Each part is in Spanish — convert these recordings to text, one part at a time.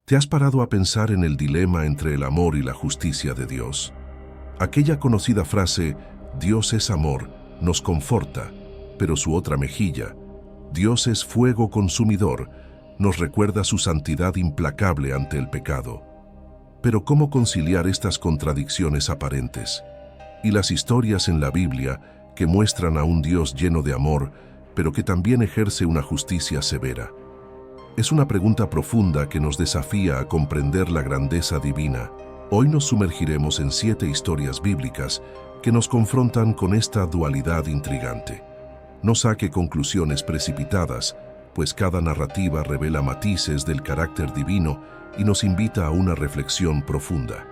¿Te has parado a pensar en el dilema entre el amor y la justicia de Dios? Aquella conocida frase, Dios es amor, nos conforta, pero su otra mejilla, Dios es fuego consumidor, nos recuerda su santidad implacable ante el pecado. Pero ¿cómo conciliar estas contradicciones aparentes? Y las historias en la Biblia que muestran a un Dios lleno de amor, pero que también ejerce una justicia severa. Es una pregunta profunda que nos desafía a comprender la grandeza divina. Hoy nos sumergiremos en 7 historias bíblicas que nos confrontan con esta dualidad intrigante. No saque conclusiones precipitadas, pues cada narrativa revela matices del carácter divino y nos invita a una reflexión profunda.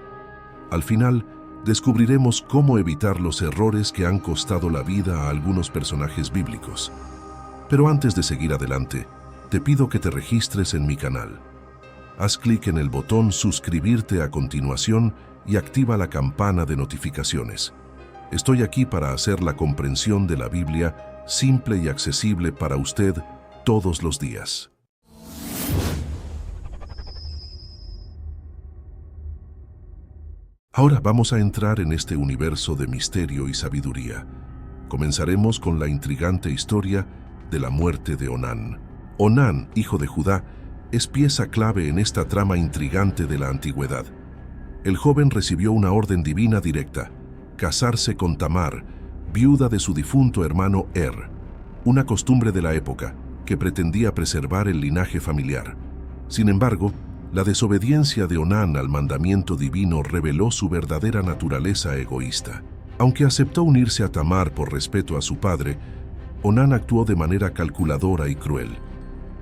Al final, descubriremos cómo evitar los errores que han costado la vida a algunos personajes bíblicos. Pero antes de seguir adelante, te pido que te registres en mi canal. Haz clic en el botón suscribirte a continuación y activa la campana de notificaciones. Estoy aquí para hacer la comprensión de la Biblia simple y accesible para usted todos los días. Ahora vamos a entrar en este universo de misterio y sabiduría. Comenzaremos con la intrigante historia de la muerte de Onán. Onán, hijo de Judá, es pieza clave en esta trama intrigante de la antigüedad. El joven recibió una orden divina directa: casarse con Tamar, viuda de su difunto hermano una costumbre de la época que pretendía preservar el linaje familiar. Sin embargo, la desobediencia de Onán al mandamiento divino reveló su verdadera naturaleza egoísta. Aunque aceptó unirse a Tamar por respeto a su padre, Onán actuó de manera calculadora y cruel.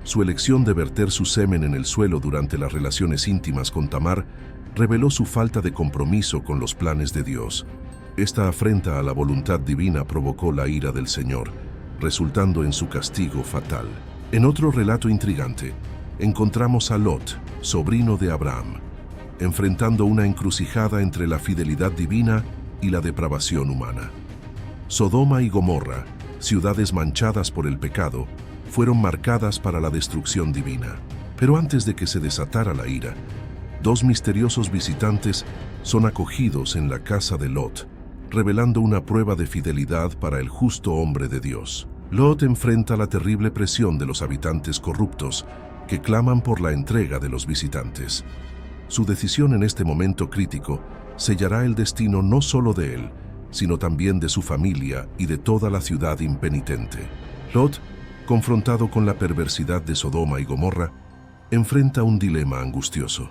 Su elección de verter su semen en el suelo durante las relaciones íntimas con Tamar reveló su falta de compromiso con los planes de Dios. Esta afrenta a la voluntad divina provocó la ira del Señor, resultando en su castigo fatal. En otro relato intrigante, encontramos a Lot, sobrino de Abraham, enfrentando una encrucijada entre la fidelidad divina y la depravación humana. Sodoma y Gomorra, ciudades manchadas por el pecado, fueron marcadas para la destrucción divina. Pero antes de que se desatara la ira, 2 misteriosos visitantes son acogidos en la casa de Lot, revelando una prueba de fidelidad para el justo hombre de Dios. Lot enfrenta la terrible presión de los habitantes corruptos que claman por la entrega de los visitantes. Su decisión en este momento crítico sellará el destino no solo de él, sino también de su familia y de toda la ciudad impenitente. Lot, confrontado con la perversidad de Sodoma y Gomorra, enfrenta un dilema angustioso.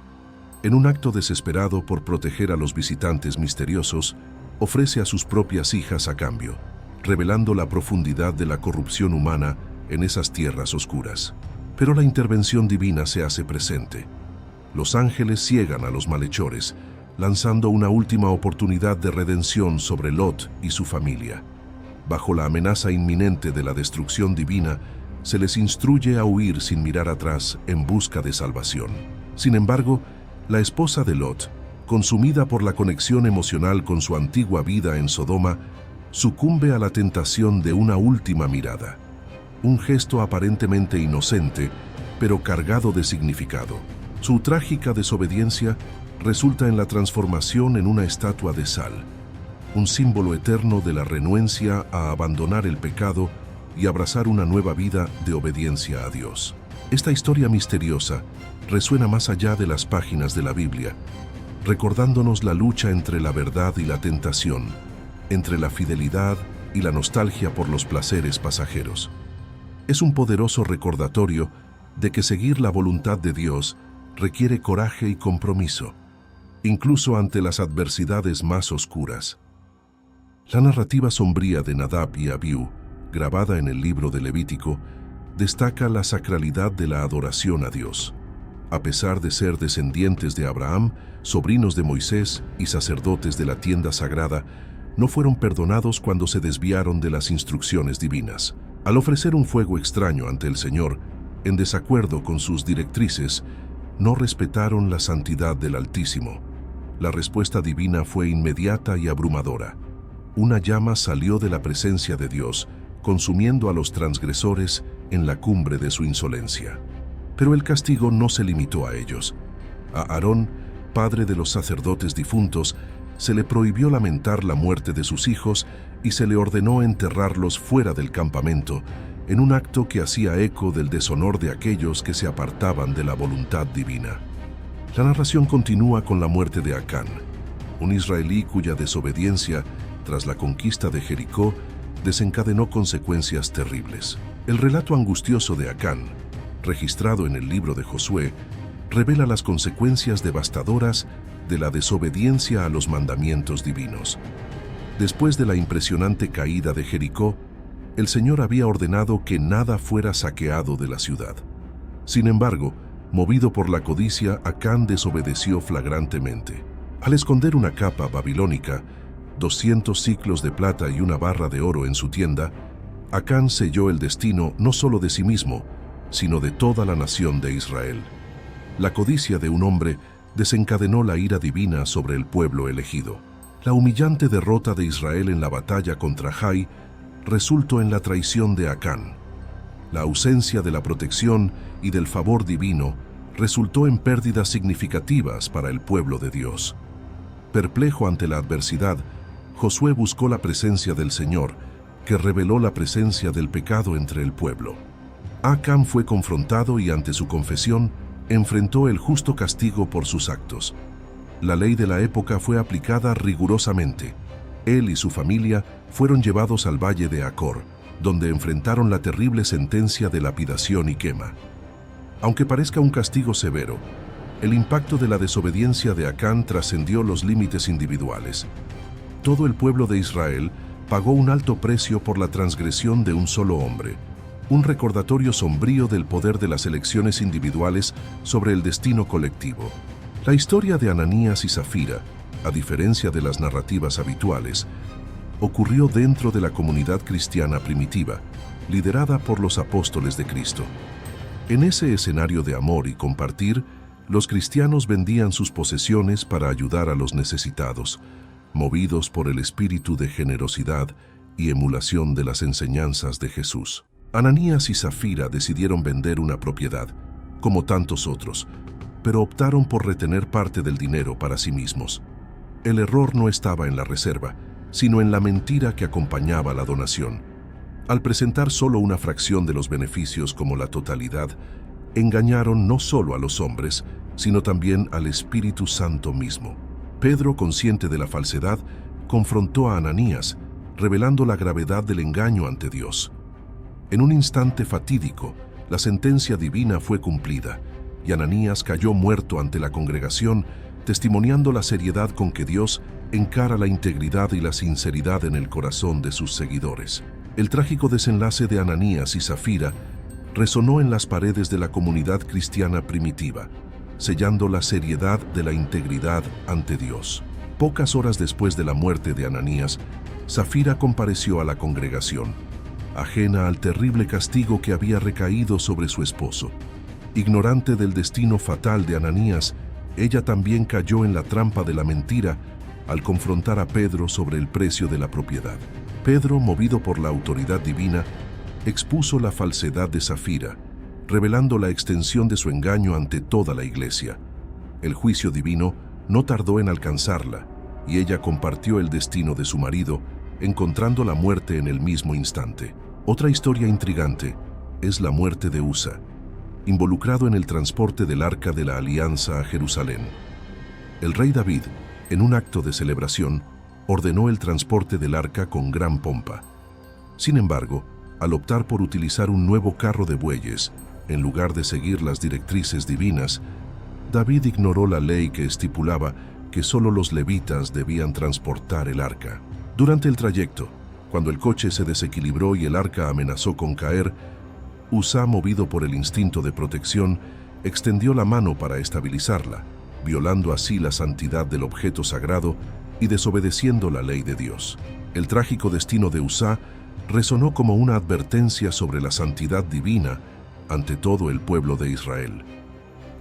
En un acto desesperado por proteger a los visitantes misteriosos, ofrece a sus propias hijas a cambio, revelando la profundidad de la corrupción humana en esas tierras oscuras. Pero la intervención divina se hace presente. Los ángeles ciegan a los malhechores, lanzando una última oportunidad de redención sobre Lot y su familia. Bajo la amenaza inminente de la destrucción divina, se les instruye a huir sin mirar atrás en busca de salvación. Sin embargo, la esposa de Lot, consumida por la conexión emocional con su antigua vida en Sodoma, sucumbe a la tentación de una última mirada. Un gesto aparentemente inocente, pero cargado de significado. Su trágica desobediencia resulta en la transformación en una estatua de sal, un símbolo eterno de la renuencia a abandonar el pecado y abrazar una nueva vida de obediencia a Dios. Esta historia misteriosa resuena más allá de las páginas de la Biblia, recordándonos la lucha entre la verdad y la tentación, entre la fidelidad y la nostalgia por los placeres pasajeros. Es un poderoso recordatorio de que seguir la voluntad de Dios requiere coraje y compromiso, incluso ante las adversidades más oscuras. La narrativa sombría de Nadab y Abiú, grabada en el libro de Levítico, destaca la sacralidad de la adoración a Dios. A pesar de ser descendientes de Abraham, sobrinos de Moisés y sacerdotes de la tienda sagrada, no fueron perdonados cuando se desviaron de las instrucciones divinas. Al ofrecer un fuego extraño ante el Señor, en desacuerdo con sus directrices, no respetaron la santidad del Altísimo. La respuesta divina fue inmediata y abrumadora. Una llama salió de la presencia de Dios, consumiendo a los transgresores en la cumbre de su insolencia. Pero el castigo no se limitó a ellos. A Aarón, padre de los sacerdotes difuntos, se le prohibió lamentar la muerte de sus hijos y se le ordenó enterrarlos fuera del campamento, en un acto que hacía eco del deshonor de aquellos que se apartaban de la voluntad divina. La narración continúa con la muerte de Acán, un israelí cuya desobediencia, tras la conquista de Jericó, desencadenó consecuencias terribles. El relato angustioso de Acán, registrado en el libro de Josué, revela las consecuencias devastadoras de la desobediencia a los mandamientos divinos. Después de la impresionante caída de Jericó, el Señor había ordenado que nada fuera saqueado de la ciudad. Sin embargo, movido por la codicia, Acán desobedeció flagrantemente. Al esconder una capa babilónica, 200 siclos de plata y una barra de oro en su tienda, Acán selló el destino no solo de sí mismo, sino de toda la nación de Israel. La codicia de un hombre desencadenó la ira divina sobre el pueblo elegido. La humillante derrota de Israel en la batalla contra Jai resultó en la traición de Acán. La ausencia de la protección y del favor divino resultó en pérdidas significativas para el pueblo de Dios. Perplejo ante la adversidad, Josué buscó la presencia del Señor, que reveló la presencia del pecado entre el pueblo. Acán fue confrontado y ante su confesión enfrentó el justo castigo por sus actos. La ley de la época fue aplicada rigurosamente. Él y su familia fueron llevados al valle de Acor, donde enfrentaron la terrible sentencia de lapidación y quema. Aunque parezca un castigo severo, el impacto de la desobediencia de Acán trascendió los límites individuales. Todo el pueblo de Israel pagó un alto precio por la transgresión de un solo hombre, un recordatorio sombrío del poder de las elecciones individuales sobre el destino colectivo. La historia de Ananías y Zafira, a diferencia de las narrativas habituales, ocurrió dentro de la comunidad cristiana primitiva, liderada por los apóstoles de Cristo. En ese escenario de amor y compartir, los cristianos vendían sus posesiones para ayudar a los necesitados, movidos por el espíritu de generosidad y emulación de las enseñanzas de Jesús. Ananías y Zafira decidieron vender una propiedad, como tantos otros, pero optaron por retener parte del dinero para sí mismos. El error no estaba en la reserva, sino en la mentira que acompañaba la donación. Al presentar solo una fracción de los beneficios como la totalidad, engañaron no solo a los hombres, sino también al Espíritu Santo mismo. Pedro, consciente de la falsedad, confrontó a Ananías, revelando la gravedad del engaño ante Dios. En un instante fatídico, la sentencia divina fue cumplida, y Ananías cayó muerto ante la congregación, testimoniando la seriedad con que Dios encara la integridad y la sinceridad en el corazón de sus seguidores. El trágico desenlace de Ananías y Zafira resonó en las paredes de la comunidad cristiana primitiva, sellando la seriedad de la integridad ante Dios. Pocas horas después de la muerte de Ananías, Zafira compareció a la congregación, ajena al terrible castigo que había recaído sobre su esposo. Ignorante del destino fatal de Ananías, ella también cayó en la trampa de la mentira al confrontar a Pedro sobre el precio de la propiedad. Pedro, movido por la autoridad divina, expuso la falsedad de Zafira, revelando la extensión de su engaño ante toda la iglesia. El juicio divino no tardó en alcanzarla, y ella compartió el destino de su marido, encontrando la muerte en el mismo instante. Otra historia intrigante es la muerte de Usa, involucrado en el transporte del Arca de la Alianza a Jerusalén. El rey David, en un acto de celebración, ordenó el transporte del arca con gran pompa. Sin embargo, al optar por utilizar un nuevo carro de bueyes, en lugar de seguir las directrices divinas, David ignoró la ley que estipulaba que solo los levitas debían transportar el arca. Durante el trayecto, cuando el coche se desequilibró y el arca amenazó con caer, Usa, movido por el instinto de protección, extendió la mano para estabilizarla, violando así la santidad del objeto sagrado y desobedeciendo la ley de Dios. El trágico destino de Usa resonó como una advertencia sobre la santidad divina ante todo el pueblo de Israel.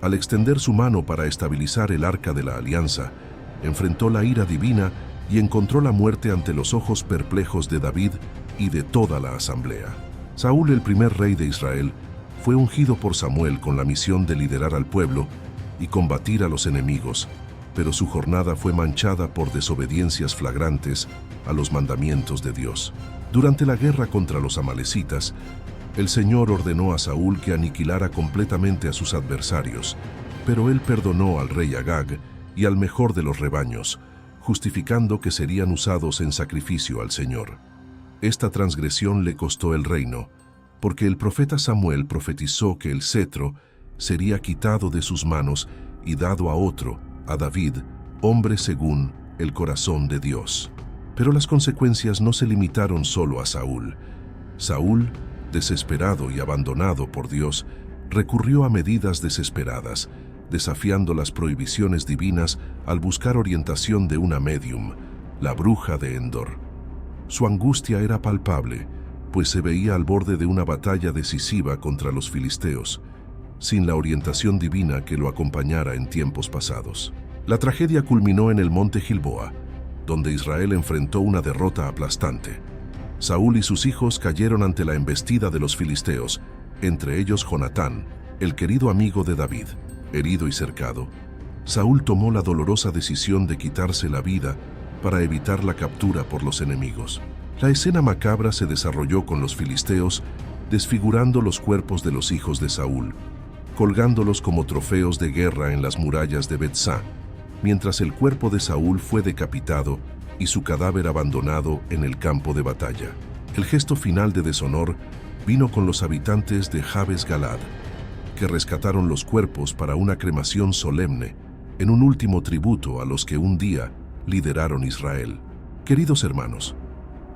Al extender su mano para estabilizar el arca de la alianza, enfrentó la ira divina y encontró la muerte ante los ojos perplejos de David y de toda la asamblea. Saúl, el primer rey de Israel, fue ungido por Samuel con la misión de liderar al pueblo, y combatir a los enemigos, pero su jornada fue manchada por desobediencias flagrantes a los mandamientos de Dios. Durante la guerra contra los amalecitas, el Señor ordenó a Saúl que aniquilara completamente a sus adversarios, pero él perdonó al rey Agag y al mejor de los rebaños, justificando que serían usados en sacrificio al Señor. Esta transgresión le costó el reino, porque el profeta Samuel profetizó que el cetro sería quitado de sus manos y dado a otro, a David, hombre según el corazón de Dios. Pero las consecuencias no se limitaron solo a Saúl. Saúl, desesperado y abandonado por Dios, recurrió a medidas desesperadas, desafiando las prohibiciones divinas al buscar orientación de una médium, la bruja de Endor. Su angustia era palpable, pues se veía al borde de una batalla decisiva contra los filisteos, sin la orientación divina que lo acompañara en tiempos pasados. La tragedia culminó en el monte Gilboa, donde Israel enfrentó una derrota aplastante. Saúl y sus hijos cayeron ante la embestida de los filisteos, entre ellos Jonatán, el querido amigo de David. Herido y cercado, Saúl tomó la dolorosa decisión de quitarse la vida para evitar la captura por los enemigos. La escena macabra se desarrolló con los filisteos, desfigurando los cuerpos de los hijos de Saúl, colgándolos como trofeos de guerra en las murallas de Betzá, mientras el cuerpo de Saúl fue decapitado y su cadáver abandonado en el campo de batalla. El gesto final de deshonor vino con los habitantes de Jabes Galad, que rescataron los cuerpos para una cremación solemne, en un último tributo a los que un día lideraron Israel. Queridos hermanos,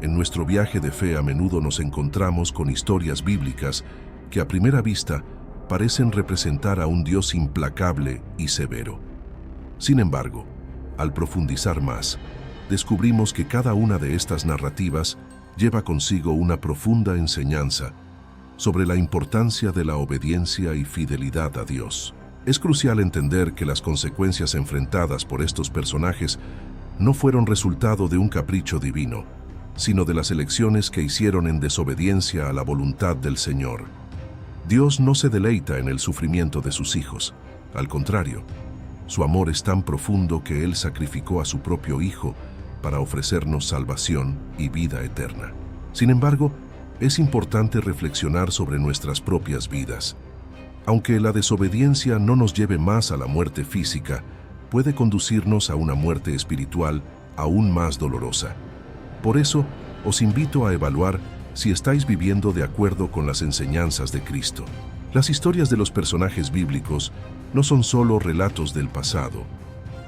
en nuestro viaje de fe a menudo nos encontramos con historias bíblicas que a primera vista parecen representar a un Dios implacable y severo. Sin embargo, al profundizar más, descubrimos que cada una de estas narrativas lleva consigo una profunda enseñanza sobre la importancia de la obediencia y fidelidad a Dios. Es crucial entender que las consecuencias enfrentadas por estos personajes no fueron resultado de un capricho divino, sino de las elecciones que hicieron en desobediencia a la voluntad del Señor. Dios no se deleita en el sufrimiento de sus hijos. Al contrario, su amor es tan profundo que Él sacrificó a su propio Hijo para ofrecernos salvación y vida eterna. Sin embargo, es importante reflexionar sobre nuestras propias vidas. Aunque la desobediencia no nos lleve más a la muerte física, puede conducirnos a una muerte espiritual aún más dolorosa. Por eso, os invito a evaluar si estáis viviendo de acuerdo con las enseñanzas de Cristo. Las historias de los personajes bíblicos no son solo relatos del pasado,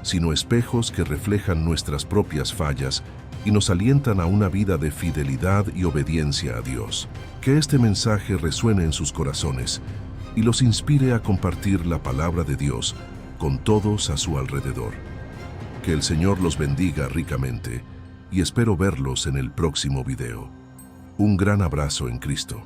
sino espejos que reflejan nuestras propias fallas y nos alientan a una vida de fidelidad y obediencia a Dios. Que este mensaje resuene en sus corazones y los inspire a compartir la palabra de Dios con todos a su alrededor. Que el Señor los bendiga ricamente y espero verlos en el próximo video. Un gran abrazo en Cristo.